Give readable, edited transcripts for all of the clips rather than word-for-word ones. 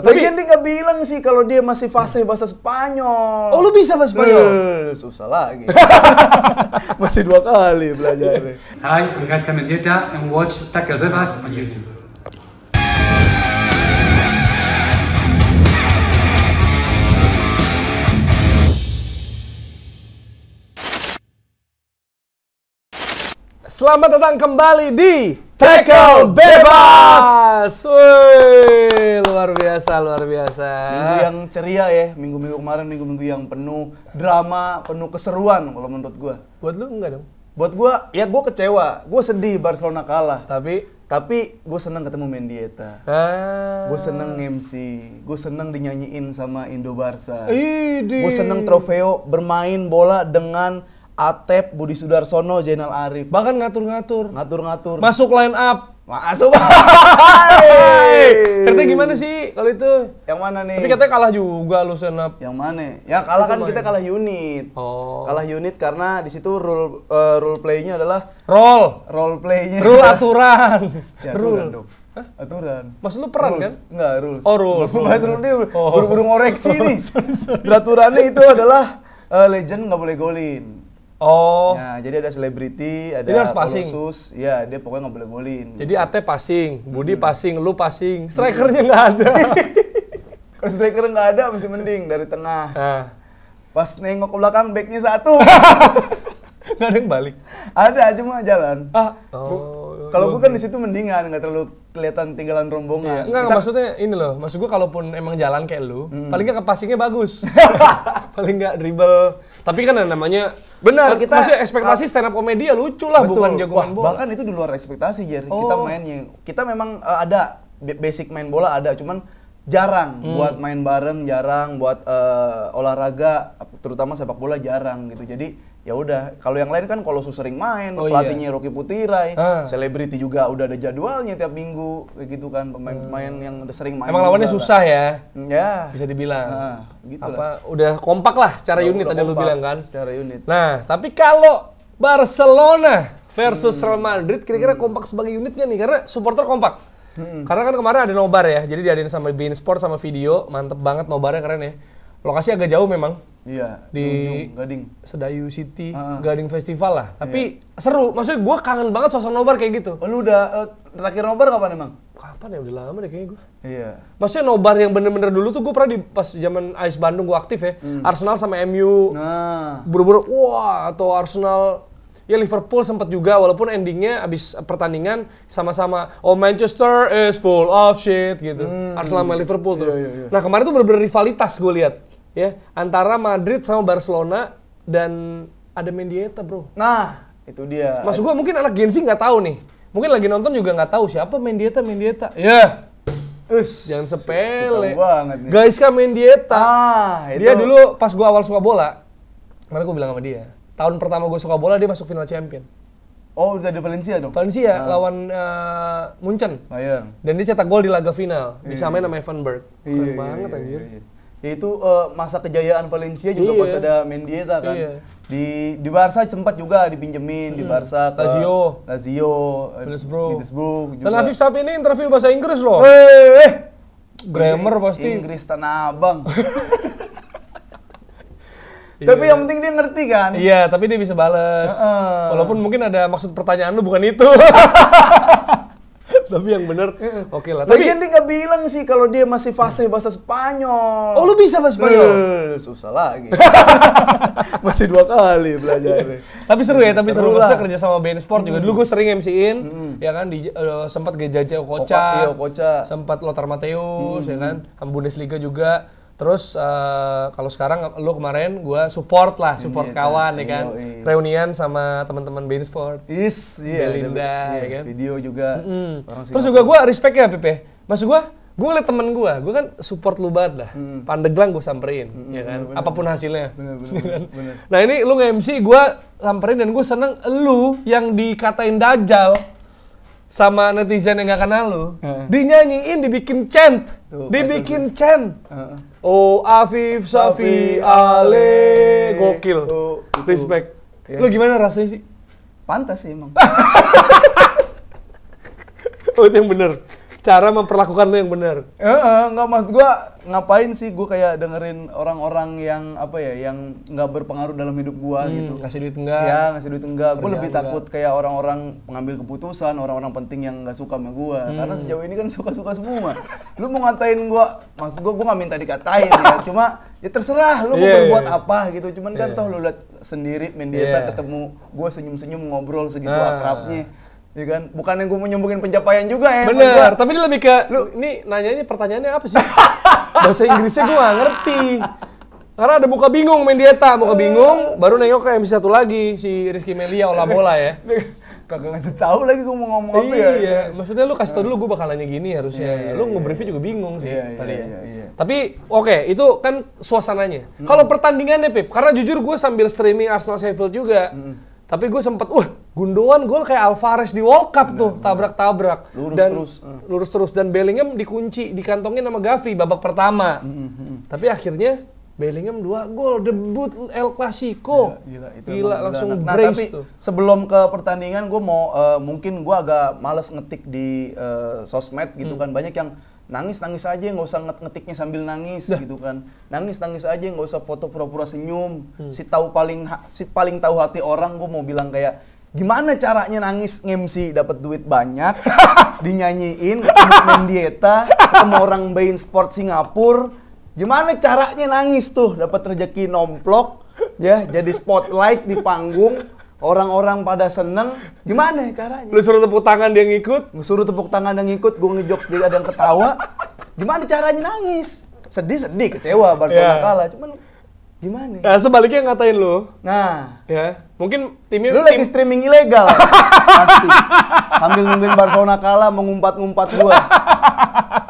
Lagian dia nggak bilang sih kalau dia masih fasih bahasa Spanyol. Oh, lu bisa bahasa Spanyol? Susah lagi. Masih 2 kali belajar. Hi, I'm Gaspar Mendieta and watch Tackle Bebas on YouTube. Selamat datang kembali di Tackle Bebas. Wih, luar biasa. Minggu yang ceria ya, minggu-minggu kemarin, minggu-minggu yang penuh drama, penuh keseruan kalau menurut gua. Buat lu enggak dong? Buat gua, ya gua kecewa, gua sedih Barcelona kalah. Tapi gue seneng ketemu Mendieta. Gue seneng MC. Gue seneng dinyanyiin sama Indo Barca. Gue seneng Trofeo bermain bola dengan Atep, Budi Sudarsono, Zainal Arif. bahkan ngatur-ngatur. Masuk Line up. Masuk. Ceritanya gimana sih kalau itu? Yang mana nih? Tapi katanya kalah juga lu line up. Yang mana? Ya kalah kan kita kalah unit. Oh. Kalah unit karena di situ rule play-nya adalah role play-nya. Rule aturan. Ya, Rule. dong. Hah? Aturan. Maksud lu peran kan? Enggak, rules. Oh, rules. Bahas rule dia buru-buru ngoreksi nih. Peraturannya itu adalah legend nggak boleh golin. Oh. Ya, jadi ada selebriti, ada Colossus. Ya, dia pokoknya nggak boleh golin. Jadi Ate passing, Budi passing, lu passing. Strikernya nggak ada. Kalau striker nggak ada masih mending dari tengah. Nah. Pas nengok ke belakang backnya 1. Nggak ada yang balik. Ada cuma jalan. Kalau gue kan di situ mendingan, nggak terlalu kelihatan tinggalan rombongan. Iya. Enggak, maksudnya ini loh. Maksud gue kalaupun emang jalan kayak lu, paling nggak passingnya bagus. Paling nggak dribble. Tapi kan namanya benar, kita masih ekspektasi stand up komedi ya lucu lah, betul. Bukan jagoan bola. Bahkan itu di luar ekspektasi, Jer. Kita mainnya. Kita memang ada basic main bola ada, cuman jarang buat main bareng, jarang buat olahraga, terutama sepak bola jarang gitu. Jadi ya udah, kalau yang lain kan Colossus sering main, pelatihnya Rocky Putirai, selebriti juga udah ada jadwalnya tiap minggu kayak gitu kan, pemain-pemain yang udah sering main. Emang lawannya susah ya? Ya, bisa dibilang. Gitu apa lah. Udah kompak lah secara unit tadi lu bilang kan? Secara unit. Nah, tapi kalau Barcelona versus Real Madrid kira-kira kompak sebagai unit nggak nih? Karena supporter kompak. Karena kan kemarin ada nobar ya, jadi diadain sama beIN Sport sama video, mantep banget nobarnya, keren ya. Lokasi agak jauh memang. Iya, di Gading. Sedayu City, Gading Festival lah. Tapi seru, maksudnya gue kangen banget suasana nobar kayak gitu. Oh, lu udah terakhir nobar kapan emang? Kapan ya? Udah lama deh kayaknya gue. Iya. Maksudnya nobar yang bener-bener dulu tuh gue pernah di pas zaman AS Bandung gue aktif ya. Arsenal sama MU. Buru-buru, wah, atau Arsenal. Ya Liverpool sempat juga, walaupun endingnya abis pertandingan sama-sama Manchester is full of shit gitu. Arsenal sama Liverpool tuh. Iya. Nah kemarin tuh bener-bener rivalitas gue lihat ya antara Madrid sama Barcelona dan ada Mendieta bro. Nah itu dia. Maksud gue mungkin anak Gen Z nggak tahu nih, mungkin lagi nonton juga nggak tahu siapa Mendieta. Ya. Jangan sepele. Guys kan Mendieta. Dia dulu pas gue awal suka bola, kemarin gue bilang sama dia. Tahun pertama gue suka bola, dia masuk final champion. Oh, udah di Valencia dong? Valencia, lawan Munchen. Bayern. Dan dia cetak gol di laga final. Disamain sama Evanberg. Keren banget anjir. Ya itu masa kejayaan Valencia juga pas ada Mendieta kan. Di Barca sempat juga dipinjemin, di Barca ke Lazio, Middlesbrough juga. Dan Afif Sapi ini interview bahasa Inggris loh. Grammar pasti. Inggris Tanah Abang. Tapi yang penting dia ngerti kan? Iya, tapi dia bisa bales. Walaupun mungkin ada maksud pertanyaan lu bukan itu. Tapi yang bener, oke lah. Tapi dia nggak bilang sih kalau dia masih fasih bahasa Spanyol. Oh, lu bisa bahasa Spanyol? Susah lagi. Masih 2 kali belajar. Tapi seru ya, Maksudnya kerja sama beIN Sport juga. Dulu gue sering MC-in, ya kan, sempat Gejaja Okocha, sempat Lothar Matthäus, ya kan, sama Bundesliga juga. Terus kalau sekarang lu kemarin gua support kawan ya kan. Reunian sama teman-teman beIN Sport. Belinda ya kan. Video juga. Terus juga gua respect ya Pepe. Maksud gua ngeliat temen gua kan support lu banget dah. Pandeglang gua samperin ya kan. Apapun hasilnya. Bener. Nah, ini lu nge-MC gua samperin dan gua seneng lu yang dikatain dajal sama netizen yang gak kenal lu, dinyanyiin, dibikin chant. Oh Afif Safi Ale, gokil, respect. Lu gimana rasanya sih? Pantas sih emang. Oh itu yang bener. cara memperlakukan lu yang benar. Nggak, maksud gue ngapain sih gue kayak dengerin orang-orang yang apa ya, yang nggak berpengaruh dalam hidup gue gitu. Ngasih duit enggak? Ya ngasih duit enggak. Gue lebih takut kayak orang-orang pengambil keputusan, orang-orang penting yang nggak suka sama gue. Karena sejauh ini kan suka-suka semua. Lu mau ngatain gue, maksud gue nggak minta dikatain ya. Cuma ya terserah lu mau berbuat apa gitu. Cuman kan toh lu lihat sendiri Mendieta ketemu gue senyum-senyum ngobrol segitu akrabnya. Ya kan, bukan yang gue mau nyombongin pencapaian juga ya. Bener, tapi dia lebih ke, ini nanyanya pertanyaannya apa sih? Bahasa Inggrisnya gue gak ngerti. Karena ada muka bingung Mendieta, muka bingung, baru nengok ke MC satu lagi, si Rizky Melia olah bola ya. Kagak ngasih tahu lagi gue mau ngomong apa ya. Iya, maksudnya lu kasih tau dulu gue bakal nanya gini harusnya. Lu nge-briefnya juga bingung sih kali ya. Tapi oke, itu kan suasananya. Kalau pertandingannya Pip, karena jujur gue sambil streaming Arsenal Sheffield juga. Tapi gue sempet, Gundogan gol kayak Alvarez di World Cup tuh, tabrak-tabrak. Lurus terus. Dan Bellingham dikunci, dikantongin sama Gavi babak pertama. Tapi akhirnya Bellingham 2 gol, debut El Clasico. Gila langsung brace tapi tuh. Sebelum ke pertandingan gue mau, mungkin gue agak males ngetik di sosmed gitu kan. Banyak yang nangis aja, nggak usah ngetiknya sambil nangis gitu kan. Nangis aja, nggak usah foto pura-pura senyum. Si paling tahu hati orang, gue mau bilang kayak gimana caranya nangis nge-MC dapat duit banyak, dinyanyiin, ketemu Mendieta, ketemu orang Bein Sport Singapura. Gimana caranya nangis tuh dapat rezeki nomplok, ya jadi spotlight di panggung. Orang-orang pada seneng, gimana caranya? Lu suruh tepuk tangan dia ngikut? Suruh tepuk tangan dia ngikut, gue ngejokes dia ada yang ketawa. Gimana caranya nangis? Sedih, kecewa Barcelona kalah, cuman gimana? Ya sebaliknya ngatain lu. Nah, ya mungkin timnya... Lu lagi streaming ilegal, pasti. Sambil nungguin Barcelona kalah, mengumpat-ngumpat gua.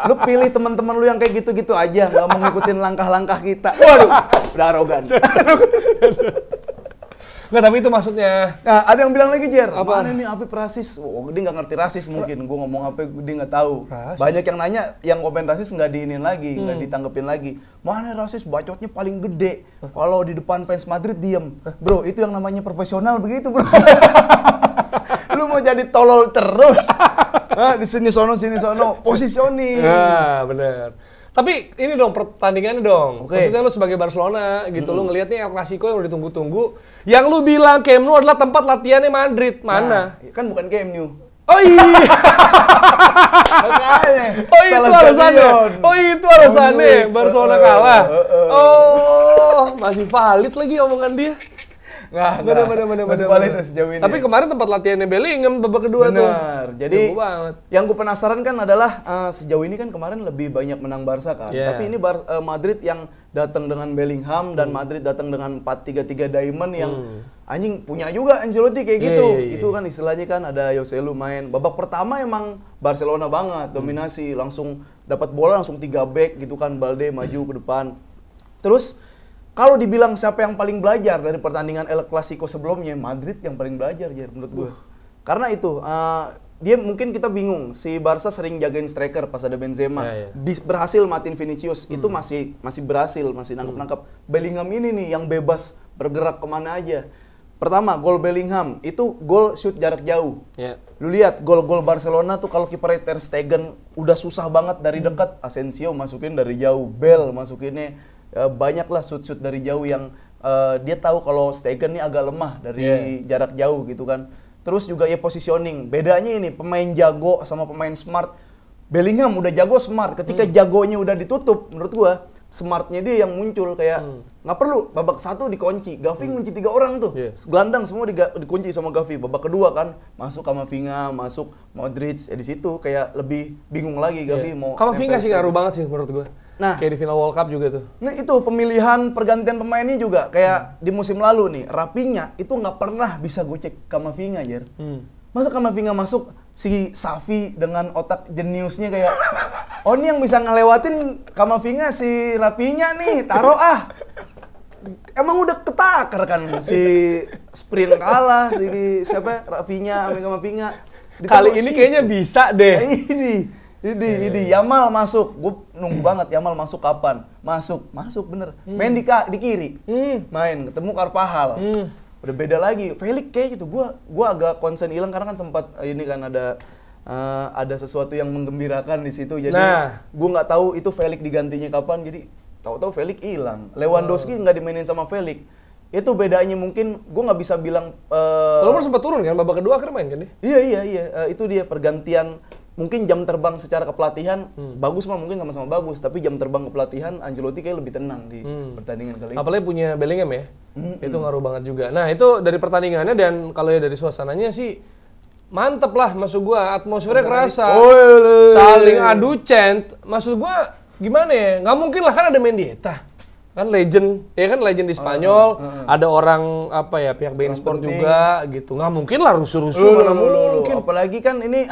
Lu pilih teman-teman lu yang kayak gitu-gitu aja, nggak mau ngikutin langkah-langkah kita. Waduh, udah arogan. Nggak, tapi itu maksudnya. Nah, ada yang bilang lagi, Jer, apa? Mana nih Apip rasis? Dia nggak ngerti rasis mungkin. Gue ngomong apa, dia nggak tahu. Rasis? Banyak yang nanya, yang komen rasis nggak diinin lagi, nggak ditanggepin lagi. Mana rasis, bacotnya paling gede. Kalau di depan fans Madrid diem. Bro, itu yang namanya profesional begitu, bro. Lu mau jadi tolol terus? Di sini sono, positioning. Nah, bener. Tapi ini dong pertandingannya dong. Maksudnya lu sebagai Barcelona gitu, lu ngelihatnya El Clasico yang udah ditunggu-tunggu. Yang lu bilang Camp Nou adalah tempat latihannya Madrid. Mana? Nah, kan bukan Camp Nou. Oh iya. itu alasannya. Barcelona kalah. Masih valid lagi omongan dia. Masih valid sejauh ini. Tapi kemarin tempat latihannya Bellingham babak kedua tuh. Benar. Jadi yang gue penasaran kan adalah sejauh ini kan kemarin lebih banyak menang Barca kan. Tapi ini Madrid yang datang dengan Bellingham dan Madrid datang dengan 4-3-3 diamond yang anjing punya juga Ancelotti kayak gitu. Itu kan istilahnya kan ada Jose Lu main. Babak pertama emang Barcelona banget dominasi, langsung dapat bola langsung 3 back gitu kan, Balde maju ke depan. Terus kalau dibilang siapa yang paling belajar dari pertandingan El Clasico sebelumnya, Madrid yang paling belajar, Jer, menurut gue. Karena itu, dia mungkin kita bingung, si Barca sering jagain striker pas ada Benzema. Berhasil matiin Vinicius, itu masih berhasil, masih nangkep-nangkep. Bellingham ini nih yang bebas bergerak kemana aja. Pertama, gol Bellingham, itu gol shoot jarak jauh. Lu lihat, gol-gol Barcelona tuh kalau kiper Ter Stegen udah susah banget dari dekat, Asensio masukin dari jauh, Bale masukinnya. Banyaklah shoot dari jauh yang dia tahu kalau Stegen ini agak lemah dari jarak jauh gitu kan. Terus juga ya positioning. Bedanya ini pemain jago sama pemain smart. Bellingham udah jago smart. Ketika jagonya udah ditutup, menurut gua smartnya dia yang muncul kayak nggak perlu babak 1 dikunci. Gavi ngunci 3 orang tuh. Gelandang semua dikunci sama Gavi. Babak kedua kan masuk Camavinga, masuk Modric. Di situ kayak lebih bingung lagi Gavi mau. Camavinga sih ngaruh banget sih menurut gua. Nah, kayak di final World Cup juga tuh. Nah itu pemilihan pergantian pemainnya juga kayak di musim lalu nih, Rapinya itu nggak pernah bisa gocek Camavinga, Jer. Masa Camavinga masuk, si Xavi dengan otak jeniusnya kayak, oh ini yang bisa ngelewatin Camavinga si Rapinya nih, taruh ah. Emang udah ketakar kan si sprint kalah, si siapa Rapinya, Camavinga. Kali ini kayaknya bisa deh. Ini Yamal masuk, gue nunggu banget Yamal masuk kapan? Masuk bener. Main di kiri, main ketemu Carvajal, udah beda lagi. Felix kayak gitu, gue agak concern hilang karena kan sempat ini kan ada ada sesuatu yang menggembirakan di situ. Jadi gue nggak tahu itu Felix digantinya kapan. Jadi tahu-tahu Felix hilang. Lewandowski nggak dimainin sama Felix. Itu bedanya mungkin gue nggak bisa bilang. Walaupun sempat turun kan, babak kedua akhirnya main kan dia? Iya. Itu dia pergantian. Mungkin jam terbang secara kepelatihan bagus mah mungkin sama-sama bagus, tapi jam terbang kepelatihan Ancelotti kayak lebih tenang di pertandingan kali ini. Apalagi punya Bellingham ya, itu ngaruh banget juga. Nah itu dari pertandingannya dan kalau ya dari suasananya sih mantep lah, maksud gua atmosfernya kerasa, saling adu chant, maksud gua gimana ya, nggak mungkin lah kan ada Mendieta. Kan legend, ya kan legend di Spanyol, ada orang apa ya pihak beIN Sport juga gitu, nggak mungkin lah rusuh-rusuh mana mungkin. Apalagi kan ini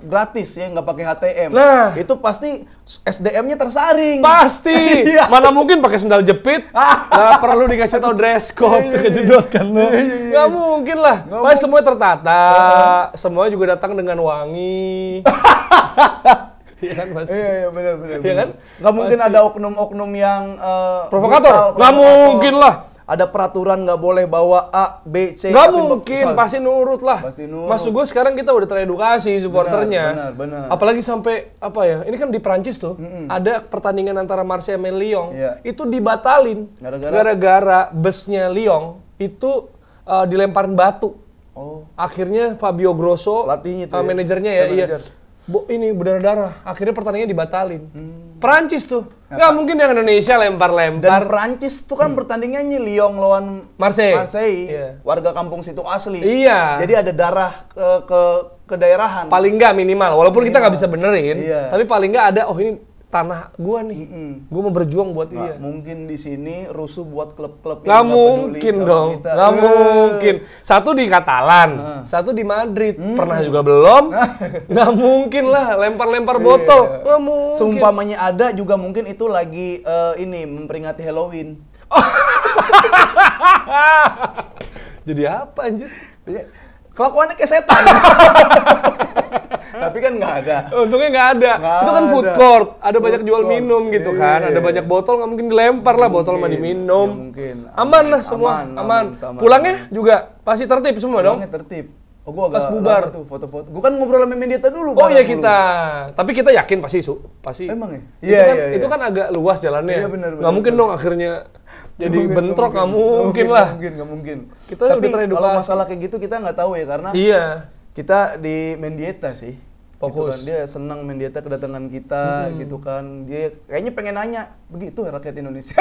gratis ya, nggak pakai HTM. Nah itu pasti SDM-nya tersaring. Pasti, mana mungkin pakai sendal jepit, nggak perlu dikasih tahu dress code, kejedot kan lo, nggak mungkin lah. Pasti semuanya tertata, semuanya juga datang dengan wangi. Iya kan pasti. Iya benar. Iya kan? Nggak mungkin ada oknum-oknum yang provokator. Nggak mungkin lah. Ada peraturan nggak boleh bawa A, B, C. Nggak mungkin, pasti nurut lah. Maksud gue sekarang kita udah teredukasi supporternya. Benar. Apalagi sampai apa ya? Ini kan di Prancis tuh ada pertandingan antara Marseille sama Lyon. Itu dibatalin gara-gara busnya Lyon itu dilemparin batu. Akhirnya Fabio Grosso, manajernya ya, ini berdarah-darah. Akhirnya pertandingannya dibatalin. Perancis tuh. Nggak mungkin yang Indonesia lempar-lempar. Dan Perancis tuh kan pertandingannya Lyon lawan Marseille. Warga kampung situ asli. Iya. Jadi ada darah ke daerahan. Paling nggak minimal. Walaupun kita nggak bisa benerin. Tapi paling nggak ada, oh ini tanah gua nih. Gua mau berjuang buat dia. Mungkin di sini rusuh buat klub-klub yang nggak mungkin dong. Nggak mungkin. Satu di Katalan, satu di Madrid. Pernah juga belum? Nggak mungkin lah lempar-lempar botol. Nggak mungkin. Seumpamanya ada juga mungkin itu lagi ini memperingati Halloween. Jadi apa anjir? Kelakuannya kayak setan. Tapi kan nggak ada. Untungnya nggak ada. Itu kan food court, ada banyak jual minum gitu kan. Ada banyak botol, nggak mungkin dilempar lah, botol mah diminum. Aman lah semua, aman. Pulangnya juga pasti tertib semua dong. Pulangnya tertib. Oh, gua agak pas bubar tuh foto-foto. Gua kan ngobrol sama Mendieta dulu. Oh iya kita. Tapi kita yakin pasti. Emang ya? Iya. Itu kan agak luas jalannya. Iya benar. Nggak mungkin dong akhirnya jadi bentrok, nggak mungkin lah. Nggak mungkin. Kita tapi udah teredukasi. Kalau masalah kayak gitu kita nggak tahu ya karena kita di Mendieta sih. Fokus. Gitu kan. Dia senang Mendieta kedatangan kita gitu kan. Dia kayaknya pengen nanya, begitu ya rakyat Indonesia.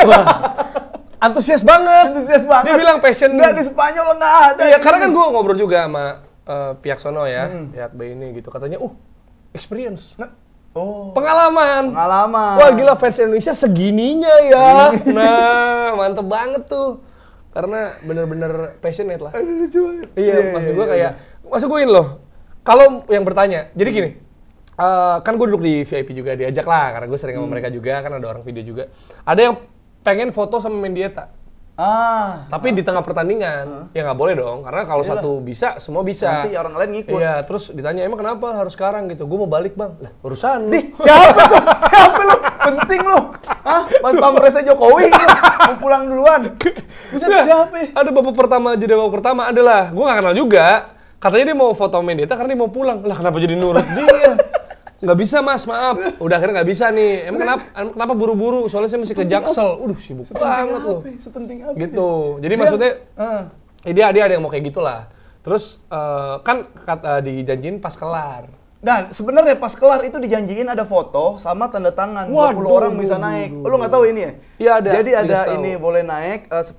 Antusias banget. Dia bilang passion. Nggak di Spanyol nggak ada. Iya, karena kan gue ngobrol juga sama pihak sono ya, pihak ini gitu. Katanya, experience. Pengalaman. Wah gila fans Indonesia segininya ya. Nah, mantep banget tuh. Karena bener-bener passionate lah. Iya, maksud gue kayak, maksud gue ini loh. Kalau yang bertanya, jadi gini, kan gue duduk di VIP juga, diajak lah, karena gue sering sama mereka juga, kan ada orang video juga. Ada yang pengen foto sama Mendieta. Tapi di tengah pertandingan, ya nggak boleh dong, karena kalau satu bisa, semua bisa. Nanti orang lain ngikut. Iya, terus ditanya, emang kenapa harus sekarang gitu? Gue mau balik bang. Lah, urusan. Siapa tuh? Siapa lu? Penting lu? Pas pampresnya Jokowi lu? Mau pulang duluan? Bisa siapa? Ada babak pertama adalah, gue nggak kenal juga. Katanya dia mau foto Mendieta karena dia mau pulang. Lah kenapa jadi nurut dia? Nggak bisa mas, maaf. Udah akhirnya nggak bisa nih. Emang kenapa buru-buru? Soalnya saya masih ke Jaksel. Sibuk banget loh. Sepenting apa? Gitu. Jadi maksudnya, dia ada yang mau kayak gitulah. Terus kan dijanjiin pas kelar. Dan sebenarnya pas kelar itu dijanjiin ada foto sama tanda tangan. 20 orang bisa naik. Lu nggak tahu ini ya? Iya ada. Jadi ada ini boleh naik, 10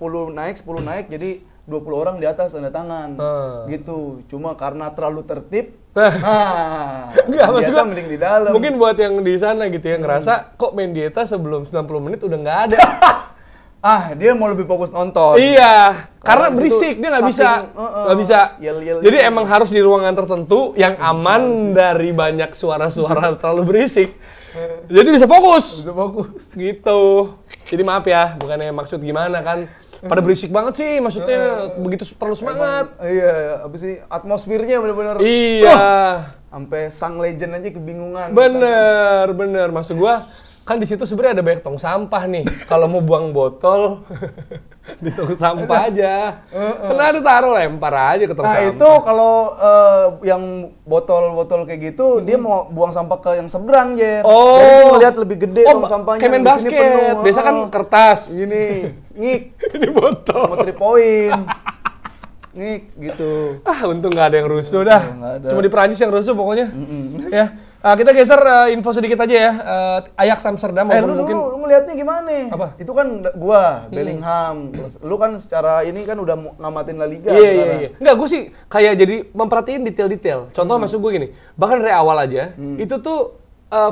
naik. Jadi 20 orang di atas tanda tangan, gitu. Cuma karena terlalu tertib, nggak maksudnya mending di dalam. Mungkin buat yang di sana gitu ya ngerasa kok Mendieta sebelum 90 menit udah nggak ada. Dia mau lebih fokus nonton. Iya, karena berisik dia nggak bisa. Yel. Jadi emang harus di ruangan tertentu yang aman dari banyak suara-suara terlalu berisik. Jadi bisa fokus. Gitu. Jadi maaf ya, bukannya maksud gimana kan. Pada berisik banget sih, maksudnya begitu terlalu semangat. Iya, apa sih atmosfernya benar-benar. Iya. Sampai sang legend aja kebingungan. Bener. Maksud gua kan di situ sebenarnya ada banyak tong sampah nih. Kalau mau buang botol di tong sampah aja. Karena ada taruh lempar aja ke tong sampah. Nah itu kalau yang botol-botol kayak gitu, dia mau buang sampah ke yang seberang, Jer. Oh. Jadi dia ngeliat lebih gede tong sampahnya. Kayak main basket. Biasa kan kertas. Gini, ngik. Ini botol. Mau 3 point. Ngik gitu. Untung nggak ada yang rusuh dah. Cuma di Perancis yang rusuh pokoknya. Ya. Kita geser info sedikit aja ya. Ajax Amsterdam. Lu ngeliatnya gimana? Apa? Itu kan gua, Bellingham. Lu kan secara ini kan udah ngamatin La Liga sekarang. Iya. Enggak, gue sih kayak jadi memperhatiin detail-detail. Contoh maksud gue gini, bahkan dari awal aja, itu tuh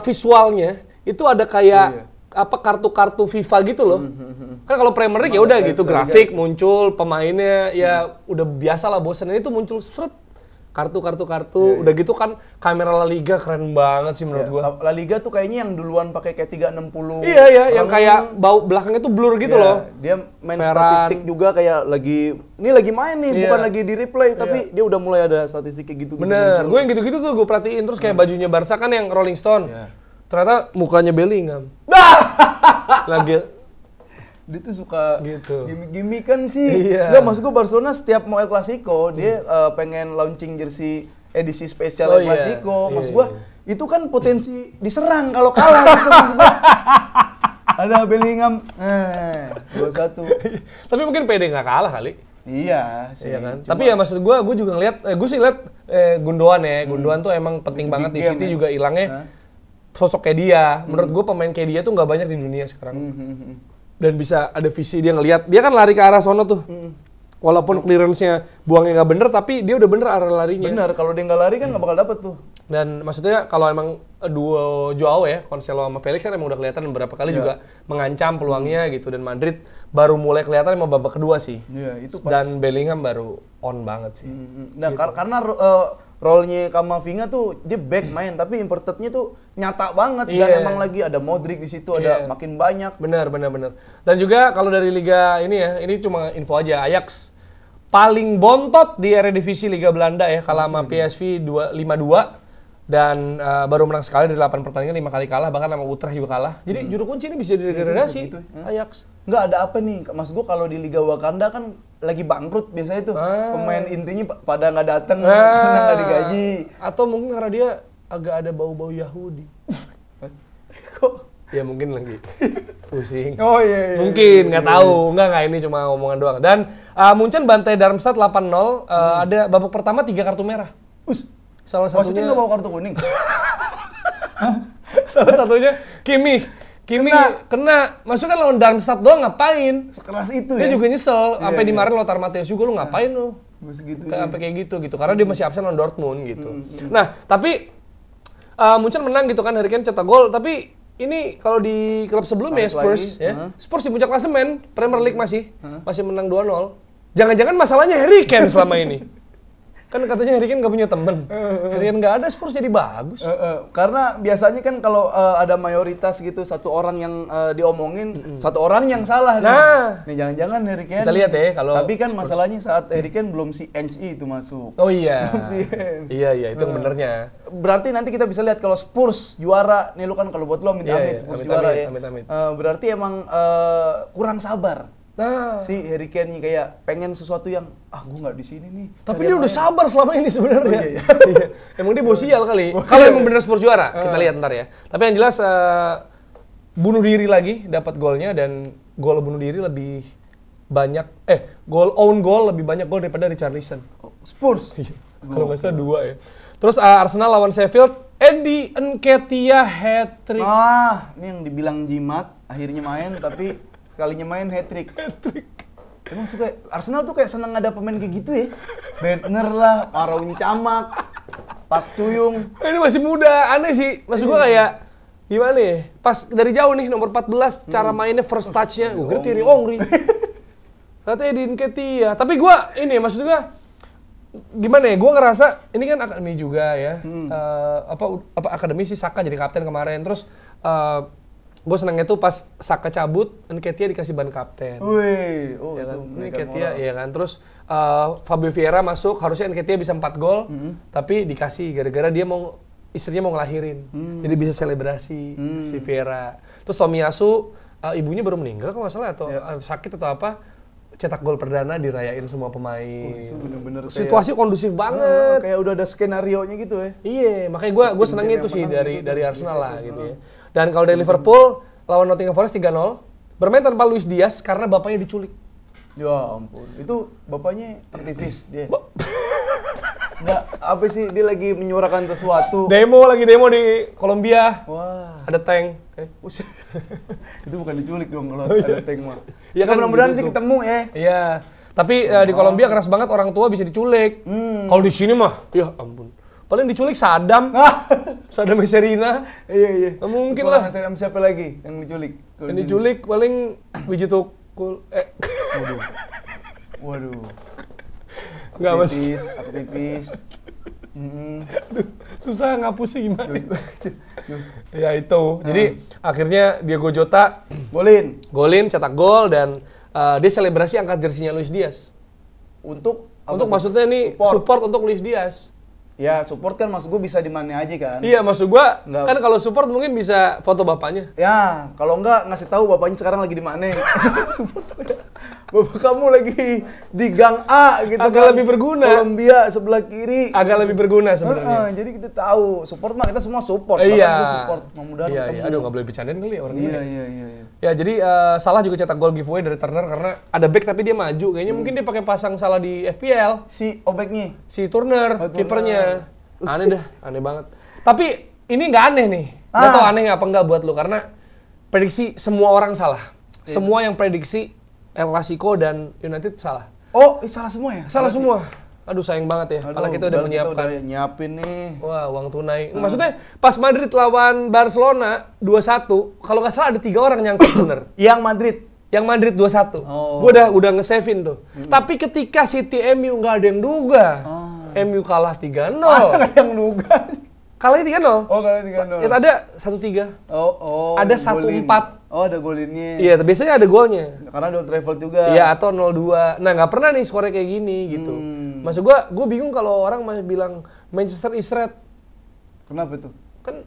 visualnya, itu ada kayak kartu-kartu FIFA gitu loh. Kan kalau Premier League ya udah gitu, grafik muncul, pemainnya ya udah biasa lah bosan. Ini tuh muncul seret. Kartu, udah gitu kan kamera La Liga keren banget sih menurut gua. La Liga tuh kayaknya yang duluan pakai kayak 360. Iya, yang kayak belakangnya tuh blur gitu loh. Dia main statistik juga kayak lagi main nih, bukan lagi di replay, tapi dia udah mulai ada statistik kayak gitu. Bener, gue yang gitu-gitu tuh gue perhatiin, terus kayak bajunya Barca kan yang Rolling Stone. Ternyata mukanya Bellingham. Lagi dia tuh suka gitu. gimmick-gimmickan sih. Nggak, maksud gue Barcelona setiap mau El Clasico, dia pengen launching jersey edisi spesial El Clasico. Maksud gue, itu kan potensi diserang kalau kalah gitu maksud gue. Ada Bellingham, 2-1. Tapi mungkin pede nggak kalah kali. Iya sih. Iya kan? Tapi ya maksud gue juga ngeliat, gue sih liat Gundogan ya. Gundogan tuh emang penting banget di City juga hilangnya. Sosok kayak dia. Menurut gue pemain kayak dia tuh nggak banyak di dunia sekarang. Dan bisa ada visi, dia ngelihat, dia kan lari ke arah sono tuh. Walaupun clearance-nya buangnya nggak bener, tapi dia udah bener arah larinya. Bener, kalau dia nggak lari kan nggak bakal dapet tuh. Dan maksudnya kalau emang duo Joao ya, Cancelo sama Felix kan emang udah kelihatan beberapa kali juga mengancam peluangnya gitu. Dan Madrid baru mulai kelihatan emang babak kedua sih. Iya, itu pas. Dan Bellingham baru on banget sih. Nah, gitu. Karena role-nya Kamavinga tuh dia back main, tapi importednya tuh nyata banget. Dan emang lagi ada Modric di situ, ada makin banyak. Benar. Dan juga kalau dari liga ini ya, ini cuma info aja, Ajax paling bontot di Eredivisie Liga Belanda ya, kalah sama PSV 5-2 dan baru menang sekali dari 8 pertandingan, 5 kali kalah, bahkan sama Utrecht juga kalah. Jadi juru kunci ini bisa didegradasi gitu, Ajax. Nggak ada apa nih, mas gue kalau di Liga Wakanda kan lagi bangkrut biasanya tuh. Pemain intinya pada nggak datang karena nggak digaji. Atau mungkin karena dia agak ada bau-bau Yahudi. Kok? Ya mungkin lagi pusing. Oh iya. Mungkin nggak tahu, nggak ini cuma omongan doang. Dan Munchen bantai Darmstadt 8-0. Ada babak pertama 3 kartu merah. Salah satunya nggak bawa kartu kuning. Salah satunya Kimmich kena. Maksudnya kan lawan Darmstadt doang ngapain? Sekeras itu dia juga nyesel. Sampai dimarahin Lothar Matthäus juga, lu ngapain lu? Sampai kayak gitu. Karena dia masih absen lawan Dortmund gitu. Nah, tapi Munchen menang gitu kan, Harry Kane cetak gol. Tapi ini kalau di klub sebelumnya Spurs ya. Spurs di puncak klasemen, Premier League masih menang 2-0. Jangan-jangan masalahnya Harry Kane selama ini. Kan katanya Harry Kane nggak punya temen. Harry Kane nggak ada, Spurs jadi bagus. Karena biasanya kan kalau ada mayoritas gitu, satu orang yang diomongin, satu orang yang salah. Nih jangan-jangan Harry Kane. Kita lihat ya kalau. Tapi kan Spurs. Masalahnya saat Harry Kane belum si NC itu masuk. Oh iya. Iya itu yang benernya. Berarti nanti kita bisa lihat kalau Spurs juara, nih lu kan kalau buat lu amit-amit Spurs juara ya. Berarti emang kurang sabar. Si Harry Kane kayak pengen sesuatu yang gue nggak di sini nih. Tapi dia udah sabar selama ini sebenarnya. Emang dia bosial kali. Kalau emang bener Spurs juara, kita lihat ntar ya. Tapi yang jelas bunuh diri lagi dapat golnya, dan gol bunuh diri lebih banyak own goal lebih banyak gol daripada Richarlison. Spurs. Kalau nggak salah 2 ya. Terus Arsenal lawan Sheffield, Eddie Nketiah hat-trick. Ini yang dibilang jimat, akhirnya main tapi kalinya main hat-trick. Emang suka Arsenal tuh kayak seneng ada pemain kayak gitu ya. Bentner lah, Marouane Chamakh, Park Chu-young. Ini masih muda, aneh sih. Maksud gua kayak gimana ya? Pas dari jauh nih nomor 14 cara mainnya first touch-nya. Gua kira Thierry Henry. Katanya Eddie Nketiah. Tapi gua ini maksud gua gimana ya? Gua ngerasa ini kan akademi juga ya. Apa akademi sih, Saka jadi kapten kemarin. Terus gue senangnya tuh pas Saka cabut, Nketiah dikasih ban kapten. Wih, ya kan? Ini Nketiah, ya kan. Terus Fabio Vieira masuk, harusnya Nketiah bisa 4 gol, tapi dikasih gara-gara dia mau istrinya mau ngelahirin. Jadi bisa selebrasi si Vieira. Terus Tomiyasu ibunya baru meninggal kalau nggak salah atau sakit atau apa. Cetak gol perdana dirayain semua pemain. Itu bener-bener situasi kayak, kondusif banget. Kayak udah ada skenario-nya gitu ya. Iya, makanya gue seneng itu sih dari Arsenal lah gitu ya. Dan kalau dari Liverpool lawan Nottingham Forest 3-0, bermain tanpa Luis Diaz karena bapaknya diculik. Ya ampun, itu bapaknya aktivis dia. Nggak, apa sih, dia lagi menyuarakan sesuatu. Lagi demo di Kolombia. Wah. Ada tank. Itu bukan diculik dong kalau ada tank mah. Ya kan, mudah-mudahan gitu. sih ketemu ya. Iya. Tapi di Kolombia keras banget, orang tua bisa diculik. Kalau di sini mah, ya ampun. Paling diculik Saddam. Saddam Hussein. Iya. Nggak mungkin lah. Saddam siapa lagi yang diculik? Yang diculik paling Wiji Tukul. Waduh. Nggak, aktivis. Aduh, susah ngapusnya gimana. Ya itu. Jadi akhirnya Diego Jota golin, cetak gol dan dia selebrasi angkat jersinya Luis Diaz. Untuk maksudnya nih support untuk Luis Diaz. Ya, support kan maksud gue bisa di mana aja kan. Iya, maksud gue kan kalau support mungkin bisa foto bapaknya. Ya, kalau enggak ngasih tahu bapaknya sekarang lagi di mana. Support bapak kamu lagi di Gang A gitu. Agak lebih berguna. Kolombia sebelah kiri. Agak lebih berguna sebenarnya. Jadi kita tahu, support mah kita semua support. Iya. Support, mudah-mudahan iya. Aduh, nggak boleh bercandain kali ya orang ini. Iya. Ya, jadi Salah juga cetak gol giveaway dari Turner karena ada back tapi dia maju. Kayaknya mungkin dia pakai pasang Salah di FPL. Si backnya? Si Turner, kipernya. Aneh banget. Tapi ini nggak aneh nih. Nggak tahu aneh apa enggak buat lu karena prediksi semua orang salah. Semua yang prediksi El Clasico dan United salah. Oh, salah semua ya? Salah semua. Aduh, sayang banget ya. Padahal kita udah menyiapkan. Kita udah nyiapin nih. Wah, uang tunai. Maksudnya pas Madrid lawan Barcelona 2-1, kalau nggak salah ada 3 orang nyangkut bener. Yang Madrid 2-1. Gue udah nge-save-in tuh. Tapi ketika City MU nggak ada yang duga. MU kalah 3-0. Nggak ada yang duga. Kalahnya 3-0. Oh, kalahnya 3-0. Itu ada 1-3. Ada 1-4. Oh, ada golinnya. Iya, biasanya ada golnya. Karena ada travel juga. Iya, atau 0-2. Nah, nggak pernah nih skornya kayak gini gitu. Maksud gue bingung kalau orang masih bilang Manchester is red. Kenapa tuh? Kan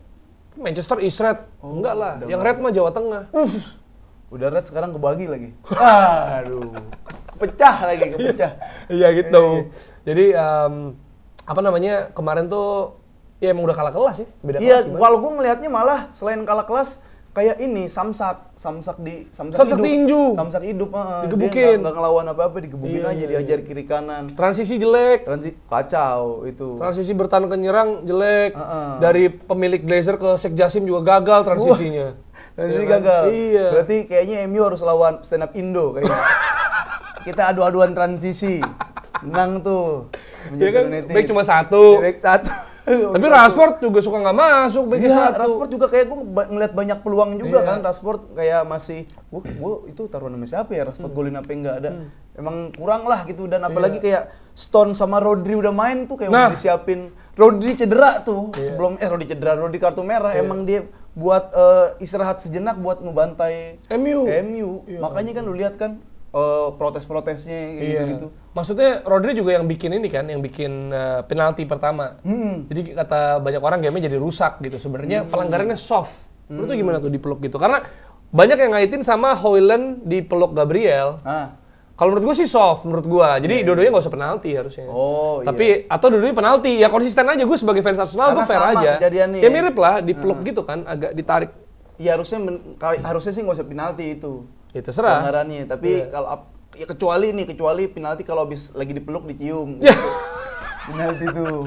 Manchester is red. Enggak lah, yang red mah Jawa Tengah. Udah red sekarang kebagi lagi. Aduh. Kepecah. Iya gitu. Jadi apa namanya, kemarin tuh ya emang udah kalah kelas ya, beda kelas. Iya, kalau gue ngelihatnya malah selain kalah kelas kayak ini Samsak tinju. Samsak hidup, digebukin. Dia nggak ngelawan apa-apa, digebukin aja, diajar kiri kanan. Transisi jelek. Kacau itu. Transisi bertahan ke nyerang jelek. Dari pemilik Glazer ke Sheikh Jassim juga gagal transisinya. Transisi gagal. Iya. Berarti kayaknya MU harus lawan stand up Indo kayaknya. Kita adu-aduan transisi. Menang tuh. Iya kan, baik cuma satu. Tapi Rashford juga suka nggak masuk. Iya, Rashford juga kayak gue ngeliat banyak peluang juga kan. Rashford kayak masih, gue itu taruhan nama siapa ya? Rashford golin apa enggak ada. Emang kurang lah gitu. Dan apalagi kayak Stone sama Rodri udah main tuh kayak udah disiapin. Rodri cedera tuh sebelum Rodri kartu merah. Emang dia buat istirahat sejenak buat ngebantai MU. Makanya kan lu lihat kan protes-protesnya gitu. Maksudnya Rodri juga yang bikin ini kan, yang bikin penalti pertama. Jadi kata banyak orang gamenya jadi rusak gitu. Sebenarnya pelanggarannya soft. Menurut tuh gimana tuh dipeluk gitu? Karena banyak yang ngaitin sama Højlund dipeluk Gabriel. Kalau menurut gue sih soft menurut gue. Jadi dua-duanya nggak usah penalti harusnya. Tapi atau dua-duanya penalti. Ya konsisten aja, gue sebagai fans Arsenal gue fair aja. Ya mirip lah dipeluk gitu kan, agak ditarik. Ya harusnya sih nggak usah penalti itu. Ya terserah. Pelanggarannya. Tapi kalau ya kecuali penalti kalau habis lagi dipeluk dicium. Penalti tuh.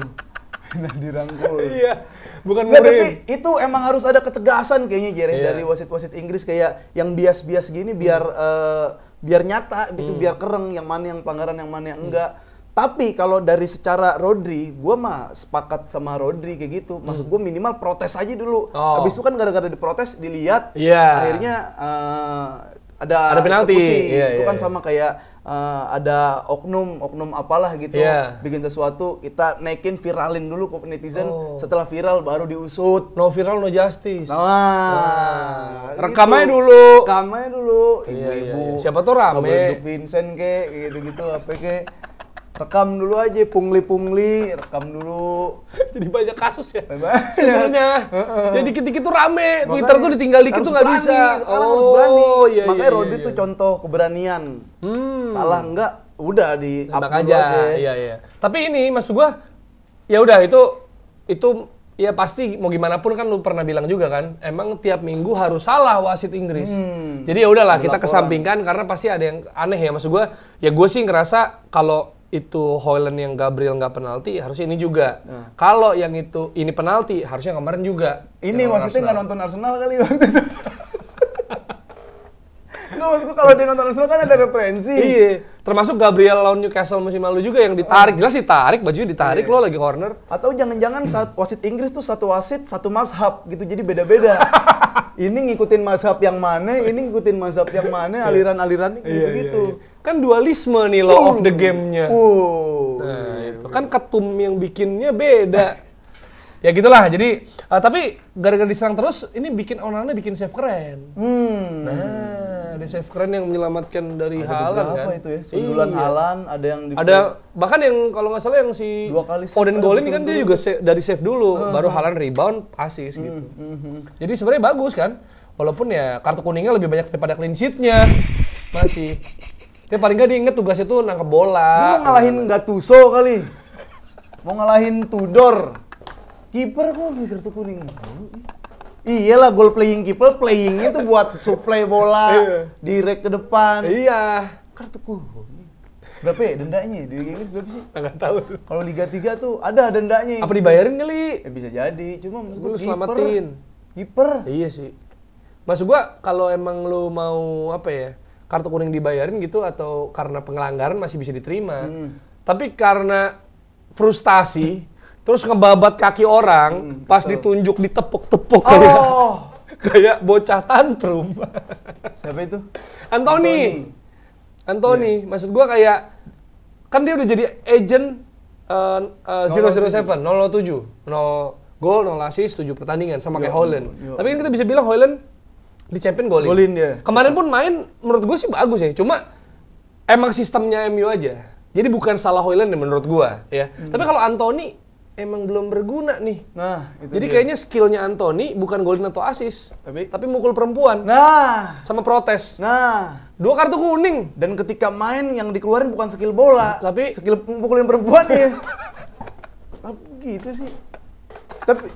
Penalti dirangkul. Iya. Bukan murim. Tapi itu emang harus ada ketegasan kayaknya Jere dari wasit-wasit Inggris kayak yang bias-bias gini biar nyata gitu, biar kereng yang mana yang pelanggaran yang mana yang enggak. Tapi kalau dari secara Rodri, gue mah sepakat sama Rodri kayak gitu. Maksud gue minimal protes aja dulu. Habis itu kan gara-gara diprotes dilihat, akhirnya ada penalti. Itu kan sama kayak ada oknum apalah gitu, bikin sesuatu, kita naikin viralin dulu ke netizen, setelah viral baru diusut. No viral no justice. Rekamnya dulu. Ibu-ibu. Siapa tuh rame. Ngobrol Vincent gitu-gitu apa rekam dulu aja, pungli, rekam dulu. Jadi banyak kasus ya. Sebenarnya. Jadi dikit-dikit tuh rame. Makanya, Twitter tuh ditinggal dikit tuh nggak bisa. Sekarang harus berani. Iya, makanya iya, Rodri tuh contoh keberanian. Salah enggak, udah di up aja. Iya. Tapi ini maksud gua, ya udah itu ya pasti mau gimana pun kan lu pernah bilang juga kan, emang tiap minggu harus salah wasit Inggris. Jadi ya udahlah kita kesampingkan karena pasti ada yang aneh ya, maksud gua. Ya gue sih ngerasa kalau itu Højlund yang Gabriel nggak penalti, harusnya ini juga. Kalau yang ini penalti, harusnya kemarin juga. Ini wasitnya nggak nonton Arsenal kali waktu itu. Nggak, maksudku kalau dia nonton Arsenal kan ada referensi. Iya, termasuk Gabriel lawan Newcastle musim lalu juga yang ditarik. Jelas ditarik, bajunya ditarik, lo lagi corner. Atau jangan-jangan saat wasit Inggris tuh satu wasit, satu mazhab gitu, jadi beda-beda. Ini ngikutin mazhab yang mana, ini ngikutin mazhab yang mana, aliran-alirannya gitu-gitu. Kan dualisme nih law of the game-nya. Nah, itu kan ketum yang bikinnya beda. Ya gitulah, jadi tapi gara-gara diserang terus, ini bikin Onana bikin save keren. Nah, ada save keren yang menyelamatkan dari Haaland kan. Itu ya, sundulan Haaland, ada yang bahkan yang kalau nggak salah yang si Foden golin kan dia juga dari save dulu, baru Haaland rebound, assist gitu. Jadi sebenarnya bagus kan, walaupun ya kartu kuningnya lebih banyak daripada clean sheet-nya masih. Tapi paling nggak diinget tugasnya tuh nangkep bola. Dia mau ngalahin Gattuso kali, mau ngalahin Tudor. Kiper kok kartu kuning. Iyalah, goal playing keeper, playing itu buat supply bola direct ke depan. Iya. Kartu kuning. Berapa ya dendanya? Di Liga Inggris berapa sih? Nggak tahu tuh. Kalau Liga 3 tuh ada dendanya. Apa dibayarin kali? Ya bisa jadi, cuma maksud lu selamatin. Kiper. Iya sih. Maksud gua kalau emang lu mau apa ya? Kartu kuning dibayarin gitu atau karena pelanggaran masih bisa diterima. Tapi karena frustasi terus ngebabat kaki orang, pas ditunjuk ditepuk-tepuk kayak bocah tantrum. Siapa itu? Anthony. Maksud gua kayak kan dia udah jadi agent 007, 007, 0 gol, 0 assist, 7 pertandingan sama kayak Højlund. Tapi kan kita bisa bilang Højlund di champion golin dia. Kemarin pun main menurut gue sih bagus ya, cuma emang sistemnya MU aja. Jadi bukan salah Højlund menurut gua ya. Tapi kalau Anthony emang belum berguna nih. Nah, itu jadi dia. kayaknya skillnya Anthony bukan golin atau assist, tapi mukul perempuan. Nah, sama protes. Nah, 2 kartu kuning. Dan ketika main yang dikeluarin bukan skill bola, tapi skill mukulin perempuan ya. Gitu sih. Tapi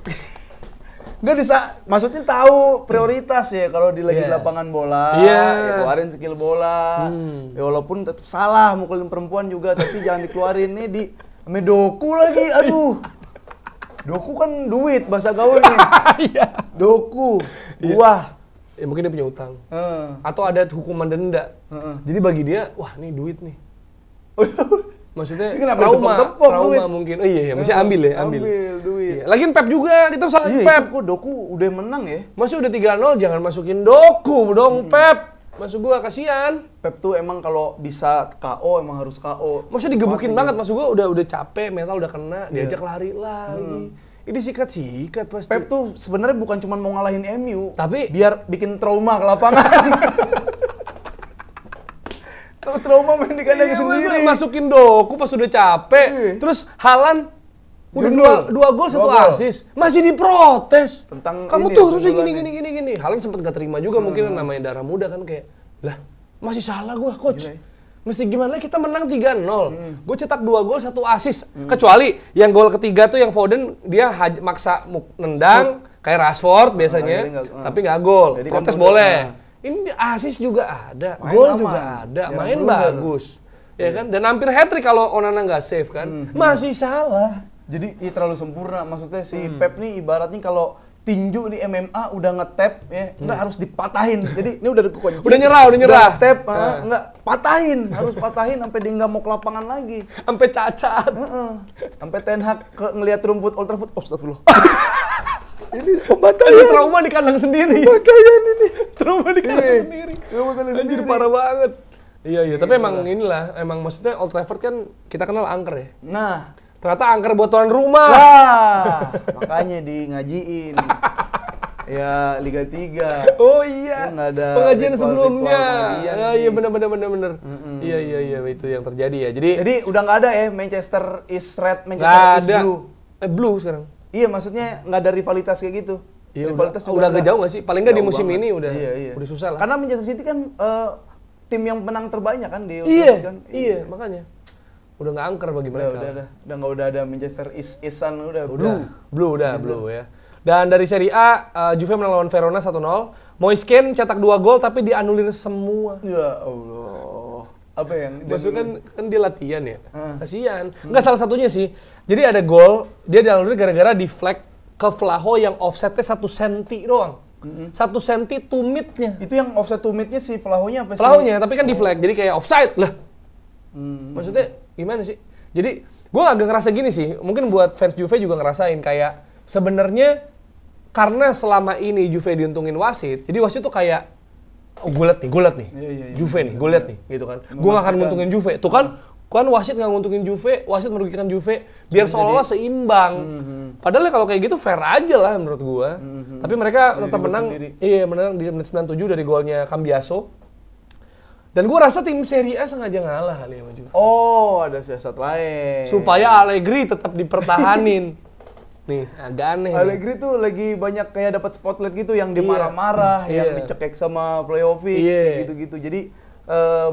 nggak bisa, maksudnya tahu prioritas ya kalau di lagi lapangan bola, ya keluarin skill bola. Ya walaupun tetap salah mukulin perempuan juga, tapi jangan dikeluarin nih di Doku lagi, aduh. Doku kan duit bahasa gaulnya. Doku, buah. Ya mungkin dia punya utang. Atau ada hukuman denda. Jadi bagi dia, wah ini duit nih. Maksudnya trauma mungkin. Oh iya, mesti ambil Ambil duit. Iya. Lagian Pep juga, kita salah Pep. Itu kok Doku udah menang ya? Masih udah 3-0, jangan masukin Doku dong, Pep. Maksud gua kasihan. Pep tuh emang kalau bisa KO emang harus KO. Maksudnya digebukin banget, maksud gua udah capek, mental udah kena, diajak lari lagi. Ini sikat-sikat pasti. Pep tuh sebenarnya bukan cuma mau ngalahin MU, tapi biar bikin trauma ke lapangan. Tuh trauma main di kandang sendiri. Masukin Doku pas udah capek, terus Haaland udah 2 gol 1 assist, masih diprotes. Tentang kamu tuh harusnya gini. Haaland sempat gak terima juga mungkin namanya darah muda kan kayak, lah masih salah gua coach. Mesti gimana kita menang 3-0. Gue cetak 2 gol 1 assist. Kecuali yang gol ketiga tuh yang Foden dia maksa nendang kayak Rashford biasanya, tapi nggak gol. Protes boleh. Ini assist juga ada, gol juga ada, main bagus. Ya kan? Dan hampir hat-trick kalau Onana nggak save kan. Masih salah. Jadi terlalu sempurna, maksudnya si Pep nih ibaratnya kalau tinju di MMA udah nge-tap ya, nggak harus dipatahin. Jadi ini udah dikunci. Udah nyerah. Tap, nggak patahin, harus patahin sampai dia nggak mau ke lapangan lagi. Sampai cacat. Sampai Ten Hag ngelihat rumput Old Trafford, astagfirullah. Ini pembantaian. Ini trauma di kandang sendiri. Pembantaian ini. Trauma di kandang sendiri. Anjir parah banget. Iya, tapi emang inilah, emang maksudnya Old Trafford kan kita kenal angker ya. Nah, ternyata angker buat tuan rumah. Wah, makanya di ngajiin. Ya Liga 3. Oh iya. Nggak ada pengajian sebelumnya. Iya benar. Iya itu yang terjadi ya. Jadi udah nggak ada ya Manchester is red, Manchester is blue. Blue sekarang. Iya maksudnya nggak ada rivalitas kayak gitu. Iya, udah agak jauh nggak sih? Paling nggak di musim ini udah susah lah. Karena Manchester City kan tim yang menang terbanyak kan di kan. Iya, makanya. Udah nggak angker bagi mereka. Udah ada Manchester is-isan udah blue ya. Dan dari Serie A, Juve menang lawan Verona 1-0. Moiskin cetak 2 gol tapi dianulir semua. Ya Allah. Apa yang? Maksudnya kan dia latihan ya. Kasihan. Enggak, salah satunya sih. Jadi ada gol, dia dianulir gara-gara deflect ke Vlaho yang offsetnya 1 cm doang. 1 cm tumitnya. Itu yang offset tumitnya si Vlahonya apa sih? Vlahonya, tapi kan deflect. Jadi kayak offside lah. Maksudnya gimana sih? Jadi gue agak ngerasa gini sih. Mungkin buat fans Juve juga ngerasain kayak sebenarnya karena selama ini Juve diuntungin wasit, jadi wasit tuh kayak gue liat nih, Juve nih, gue liat nih, gitu kan. Gue gak akan nguntungin Juve, tuh kan wasit gak nguntungin Juve, wasit merugikan Juve, biar seolah-olah seimbang. Padahal kalau kayak gitu fair aja lah menurut gue. Tapi mereka tetap menang, menang di menit 97 dari golnya Cambiaso. Dan gue rasa tim Serie A sengaja ngalah kali sama Juve. Oh, ada siasat lain. Supaya Allegri tetap dipertahanin. Nih, agak aneh. Allegri tuh lagi banyak kayak dapat spotlight gitu yang dia marah-marah, yang dicekek sama Playovic, kayak gitu-gitu. Jadi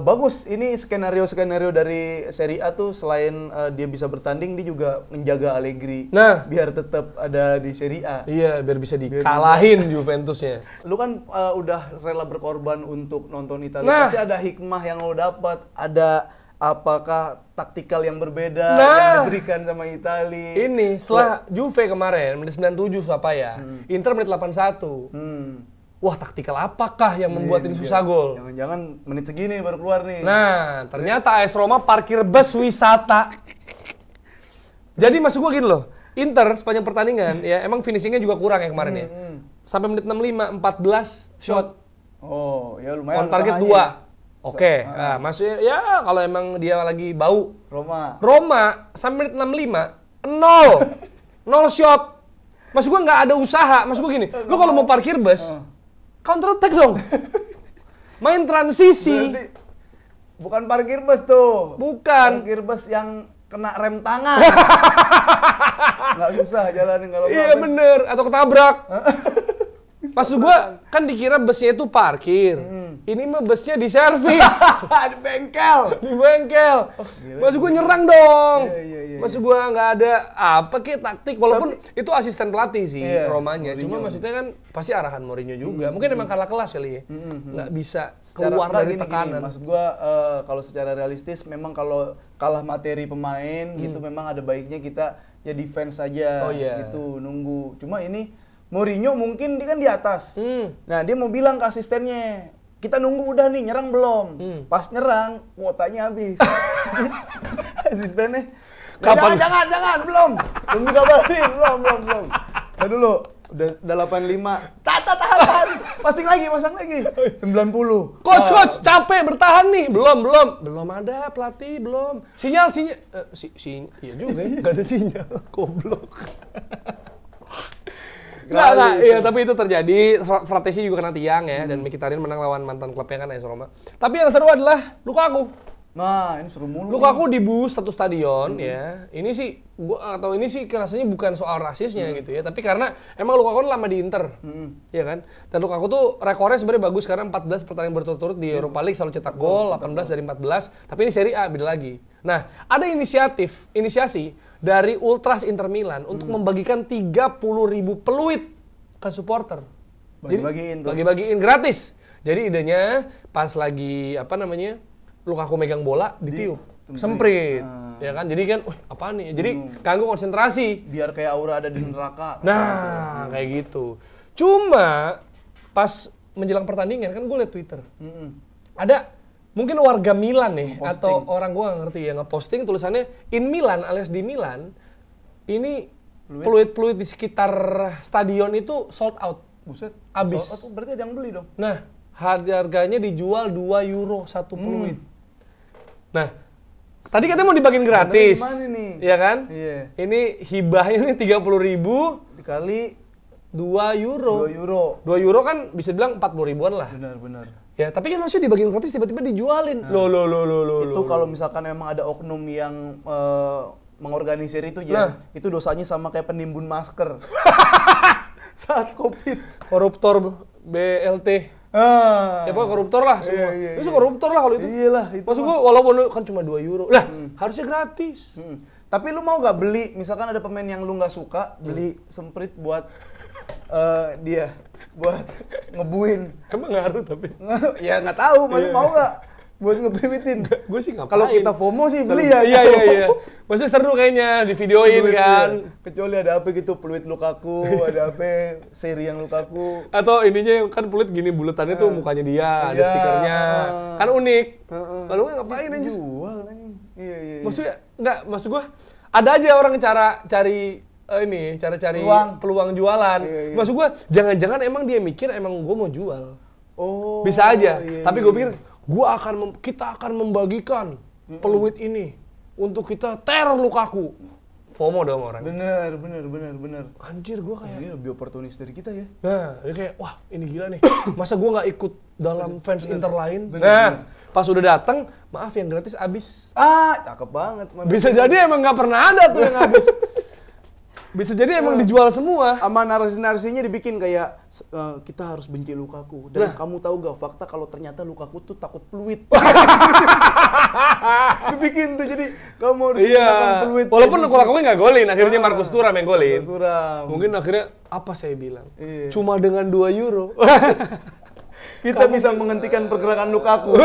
bagus. Ini skenario dari Serie A tuh selain dia bisa bertanding, dia juga menjaga Allegri. Nah, biar tetap ada di Serie A. Iya, biar bisa dikalahin Juventusnya. Lu kan udah rela berkorban untuk nonton Italia. Pasti ada hikmah yang lo dapat. Ada apakah taktikal yang berbeda yang diberikan sama Italia? Ini setelah Juve kemarin menit 97 apa ya? Inter menit 81. Wah, taktikal apakah yang membuat ini susah gol? Jangan-jangan menit segini baru keluar nih. Nah, ternyata AS Roma parkir bus wisata. Jadi maksud gua gini loh, Inter sepanjang pertandingan ya emang finishingnya juga kurang ya kemarin ya. Sampai menit 65 14 shot. Oh, ya lumayan. On target 2. Oke, nah, maksudnya ya kalau emang dia lagi bau. Roma sampai menit 65 0 shot. Maksud gua nggak ada usaha. Maksud gua gini, lu kalau mau parkir bus, counter attack dong. Main transisi. Berarti bukan parkir bus tuh. Bukan. Parkir bus yang kena rem tangan. Nggak susah jalanin kalau iya bener, atau ketabrak. Maksud gua kan dikira busnya itu parkir. Ini mah busnya di servis. Di bengkel. Maksud gua nyerang dong. Maksud gua nggak ada apa kek taktik. Walaupun itu asisten pelatih sih Romanya. Cuma maksudnya kan pasti arahan Mourinho juga. Mungkin emang kalah kelas kali ya. Nggak bisa keluar dari tekanan. Maksud gua kalau secara realistis memang kalau kalah materi pemain gitu memang ada baiknya kita ya defense saja gitu nunggu. Cuma ini Mourinho mungkin dia kan di atas. Nah, dia mau bilang ke asistennya, kita nunggu udah nih, nyerang belum? Pas nyerang, kuotanya habis. Asistennya, jangan, belum dikabarin, belum. Nah dulu, udah 85, tahan, pasang lagi, 90. Coach, capek bertahan nih, belum ada pelatih, belum. Sinyal, iya juga ya, nggak ada sinyal, goblok. Nah, iya tapi itu terjadi. Fratesi juga kena tiang ya, dan Mkhitaryan menang lawan mantan klubnya kan AS Roma. Tapi yang seru adalah Lukaku. Nah, ini seru mulu. Lukaku dibus satu stadion ya. Ini sih ini sih rasanya bukan soal rasisnya gitu ya, tapi karena emang Lukaku lama di Inter. Ya kan? Dan Lukaku tuh rekornya sebenarnya bagus karena 14 pertandingan berturut-turut di Europa League selalu cetak gol, 18 dari 14. Tapi ini Serie A beda lagi. Nah, ada inisiasi dari Ultras Inter Milan untuk membagikan 30.000 peluit ke supporter. Bagi-bagiin gratis. Jadi idenya pas lagi Lukaku megang bola ditiup, semprit. Ya kan? Jadi kan, apaan nih? Jadi ganggu konsentrasi. Biar kayak aura ada di neraka. Nah, kayak gitu. Cuma pas menjelang pertandingan kan gue liat Twitter. Ada mungkin warga Milan nih atau orang gue nggak ngerti ya ngeposting tulisannya in Milan alias di Milan ini peluit-peluit di sekitar stadion itu sold out. Buset. Abis. Sold out berarti ada yang beli dong. Nah, harganya dijual 2 euro satu peluit. Nah, tadi katanya mau dibagiin gratis. Gimana nih? Iya kan? Iya. Ini hibahnya nih 30.000 dikali 2 euro. 2 euro. 2 euro kan bisa bilang 40 ribuan lah. Benar. Ya, tapi kan maksudnya dibagiin gratis tiba-tiba dijualin. Loh. Itu kalau misalkan memang ada oknum yang mengorganisir itu, itu dosanya sama kayak penimbun masker saat Covid. Koruptor BLT. Ya pokoknya koruptor lah semua. Itu koruptor lah kalau itu. Iyalah, itu. Maksud gua walaupun kan cuma 2 euro. Lah, harusnya gratis. Tapi lu mau gak beli, misalkan ada pemain yang lu gak suka, beli semprit buat dia, buat ngebuin. Emang ngaruh tapi? Ya nggak tahu, masih mau gak buat ngebuitin? Gue sih ngapain. Kalau kita FOMO sih beli ya. Iya. Maksudnya seru kayaknya, di videoin kan. Ya. Kecuali ada apa gitu, peluit Lukaku, ada apa, seri yang Lukaku. Atau ininya kan peluit gini, buletannya tuh mukanya dia, ada stikernya. Kan unik. Lalu ngapain aja? Jual aja. Iya. Maksudnya, maksud gue, ada aja orang cari peluang jualan. Iya. Maksud gue, jangan-jangan emang dia mikir emang gue mau jual. Oh. Bisa aja. Iya. Tapi gue pikir, kita akan membagikan peluit ini untuk kita teror Lukaku. FOMO dong orang. Bener. Anjir, gue kayak ini lebih oportunis dari kita ya. Nah, dia kayak, wah ini gila nih. Masa gue nggak ikut dalam fans Inter lain? Nah, pas udah datang, maaf yang gratis abis. Cakep banget. Bisa jadi emang nggak pernah ada tuh yang habis. Bisa jadi emang dijual semua. Sama narasi-narasinya dibikin kayak kita harus benci Lukaku. Dan kamu tahu gak fakta kalau ternyata Lukaku tuh takut peluit. Dibikin tuh jadi kamu harus menggunakan peluit. Walaupun Lukaku nggak golin, akhirnya Marcus Thuram yang golin. Thuram. Mungkin akhirnya apa saya bilang? Cuma dengan 2 euro. Kita bisa menghentikan pergerakan Lukaku.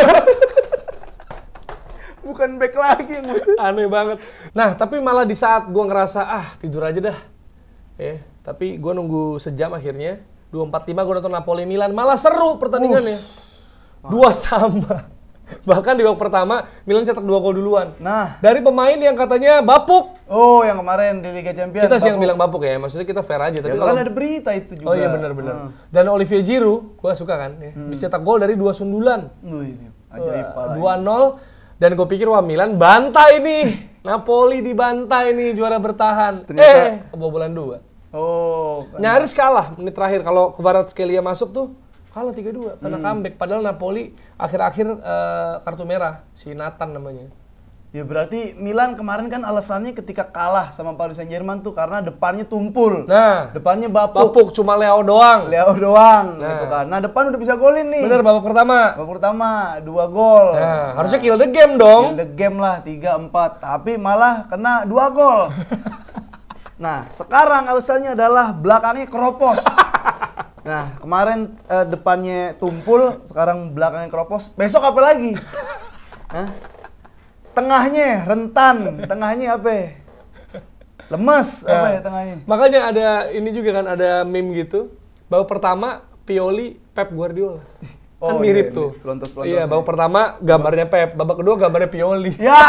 Bukan back lagi yang itu. Aneh banget. Nah, tapi malah di saat gue ngerasa, tidur aja dah. Tapi gue nunggu sejam akhirnya. 2:45 gue nonton Napoli Milan. Malah seru pertandingannya. 2-2. Bahkan di babak pertama, Milan cetak 2 gol duluan. Nah. Dari pemain yang katanya bapuk. Oh, yang kemarin di Liga Champions. Kita sih yang bilang bapuk ya. Maksudnya kita fair aja. Tapi kan ada berita itu juga. Oh iya benar. Dan Olivier Giroud, gue suka kan. Bisa cetak gol dari 2 sundulan. Ini ajaib parah. 2-0. Dan gue pikir wah Milan bantai nih. Napoli dibantai nih juara bertahan. Kebobolan 2. Oh. Nyaris kalah menit terakhir. Kalau Kvaratskhelia masuk tuh kalah 3-2 karena comeback. Padahal Napoli akhir-akhir kartu merah. Si Nathan namanya. Ya berarti Milan kemarin kan alasannya ketika kalah sama Paris Saint-Germain tuh karena depannya tumpul. Nah, depannya bapuk cuma Leo doang gitu kan. Nah, depan udah bisa golin nih. Bener, babak pertama 2 gol. Nah, harusnya kill the game dong. Kill the game lah 3-4, tapi malah kena 2 gol. Nah, sekarang alasannya adalah belakangnya keropos. Nah, kemarin depannya tumpul, sekarang belakangnya keropos. Besok apa lagi? Tengahnya rentan, tengahnya apa? Lemes, apa ya tengahnya? Makanya ada ini juga kan, ada meme gitu. Babak pertama Pioli, Pep Guardiola. Kan mirip tuh. Pelontos-pelontos. Iya, babak pertama gambarnya Pep, babak kedua gambarnya Pioli. Ya,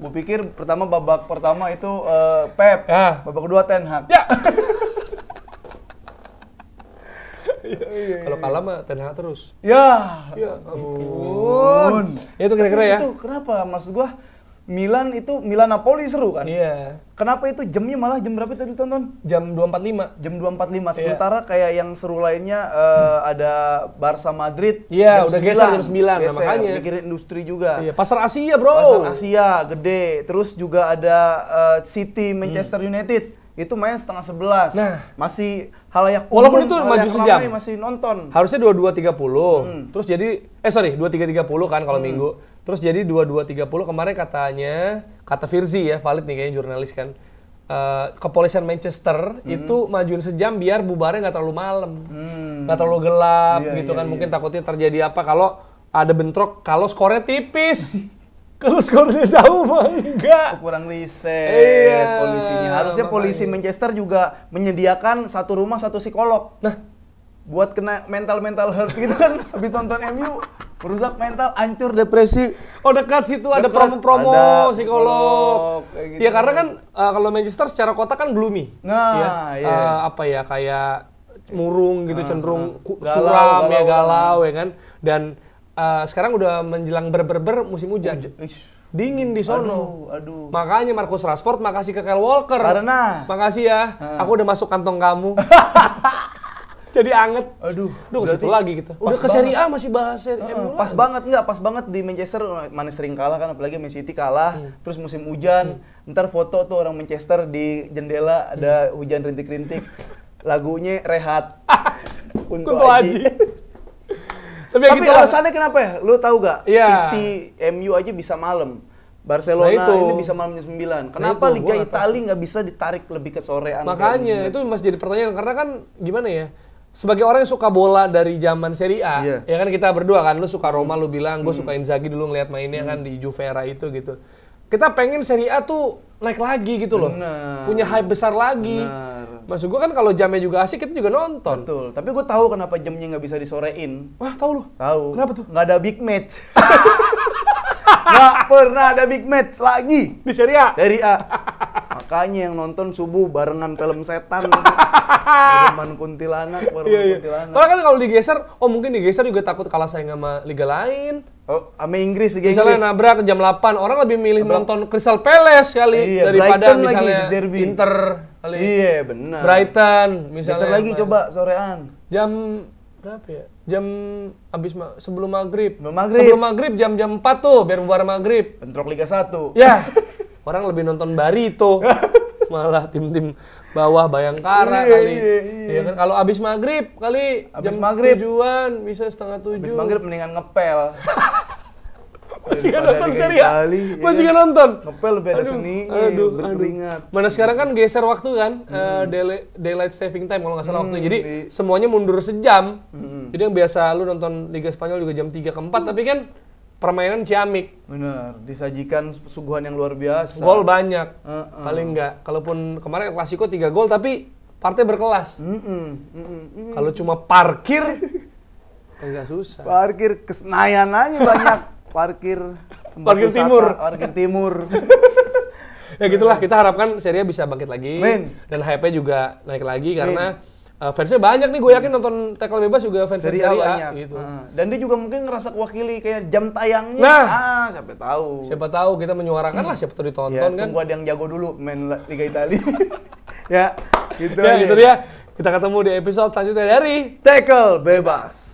gue pikir babak pertama itu Pep, babak kedua Ten Hag. Ya. Kalau kalah mah Ten Hag terus. Ya ampun. Ya itu kira-kira ya. Itu kenapa? Maksud gua Milan Napoli seru kan? Iya. Kenapa itu jamnya malah jam berapa tadi tonton? Jam 2.45. Jam 2.45. Sementara kayak yang seru lainnya ada Barca Madrid. Iya, udah geser jam 9. Nah, makanya. Mikirin industri juga. Iya, pasar Asia, Bro. Pasar Asia gede. Terus juga ada City Manchester United. Itu main 10:30. Nah, masih halayak umum. walaupun itu maju sejam. Masih nonton. Harusnya 22.30. Terus jadi 23.30 kan kalau Minggu. Terus jadi 22.30 kemarin kata Firzi ya, valid nih kayaknya jurnalis kan. Kepolisian Manchester itu majuin sejam biar bubarnya nggak terlalu malam. Nggak terlalu gelap gitu kan. Mungkin takutnya terjadi apa kalau ada bentrok kalau skornya tipis. Kalau skornya jauh mah enggak. Kurang riset polisinya. Harusnya makanya. polisi Manchester juga menyediakan satu rumah satu psikolog. Nah, buat kena mental hurt gitu kan. Habis nonton MU, merusak mental, hancur, depresi. Oh dekat situ ada promo-promo psikolog. Gitu. Ya karena kan kalau Manchester secara kota kan gloomy. Nah, ya. Apa ya kayak murung gitu, cenderung suram galau ya kan. Dan sekarang udah menjelang musim hujan. dingin di sono. Aduh. Makanya Marcus Rashford makasih ke Kyle Walker. Karena makasih ya, aku udah masuk kantong kamu. Jadi anget. Aduh. Ke situ lagi kita. Udah ke Serie A masih bahas Serie A. Pas banget di Manchester, mana sering kalah kan, apalagi Man City kalah. Terus musim hujan, ntar foto tuh orang Manchester di jendela ada hujan rintik-rintik. Lagunya Rehat. Untuk Aji. Tapi alasannya kenapa ya? Lu tahu gak? City, MU aja bisa malam. Barcelona ini bisa malam jam 9. Kenapa Liga Italia nggak bisa ditarik lebih ke sorean? Makanya itu masih jadi pertanyaan, karena kan gimana ya? Sebagai orang yang suka bola dari zaman Serie A, ya kan kita berdua kan, lu suka Roma, lu bilang, gue suka Inzaghi dulu ngeliat mainnya kan di Juve era itu gitu. Kita pengen Serie A tuh naik lagi gitu loh. Punya hype besar lagi. Maksud gue kan kalau jamnya juga asik, kita juga nonton. Betul, tapi gue tahu kenapa jamnya nggak bisa disorein. Wah, tahu lu? Tahu. Kenapa tuh? Nggak ada big match. Nggak pernah ada big match lagi. Di Serie A? Serie A. Makanya yang nonton subuh barengan film setan. Barengan kuntilanak, kuntilanak. Kalau kan kalau digeser, mungkin digeser juga takut kalah saing sama liga lain. Sama Inggris, Liga misalnya Inggris. Nabrak jam 8, orang lebih milih nonton Crystal Palace kali daripada Brighton misalnya Inter kali. Iya, benar. Brighton misalnya. Geser lagi coba sorean. Jam berapa ya? Jam sebelum maghrib. Sebelum maghrib jam 4 tuh biar bubar maghrib. Bentrok Liga 1. Ya. Orang lebih nonton Barito. Malah tim-tim bawah Bayangkara kali. Iya kan kalau abis maghrib kali jam maghrib 7-an bisa setengah 7. Abis maghrib mendingan ngepel. Masih kan nonton Serie A? Masih kan nonton? Ngepel lebih ada seninya, berkeringat. Mana sekarang kan geser waktu kan, daylight saving time kalau nggak salah waktu. Jadi semuanya mundur sejam. Jadi yang biasa lu nonton Liga Spanyol juga jam 3 ke 4, tapi kan permainan ciamik. Bener, disajikan suguhan yang luar biasa. Gol banyak, paling nggak. Kalaupun kemarin Klasiko 3 gol, tapi partai berkelas. Kalau cuma parkir, nggak susah. Parkir Kesenayan aja banyak. Parkir timur. Ya gitulah, kita harapkan Serie A bisa bangkit lagi. Dan hype-nya juga naik lagi karena fansnya banyak nih, gue yakin nonton Tackle Bebas juga fans Serie A banyak. Gitu. Dan dia juga mungkin ngerasa kewakili kayak jam tayangnya. Siapa tahu. Siapa tahu kita menyuarakan lah, siapa tahu ditonton kan. Tunggu ada yang jago dulu main Liga Italia. Ya, gitu ya, itu dia. Kita ketemu di episode selanjutnya dari Tackle Bebas.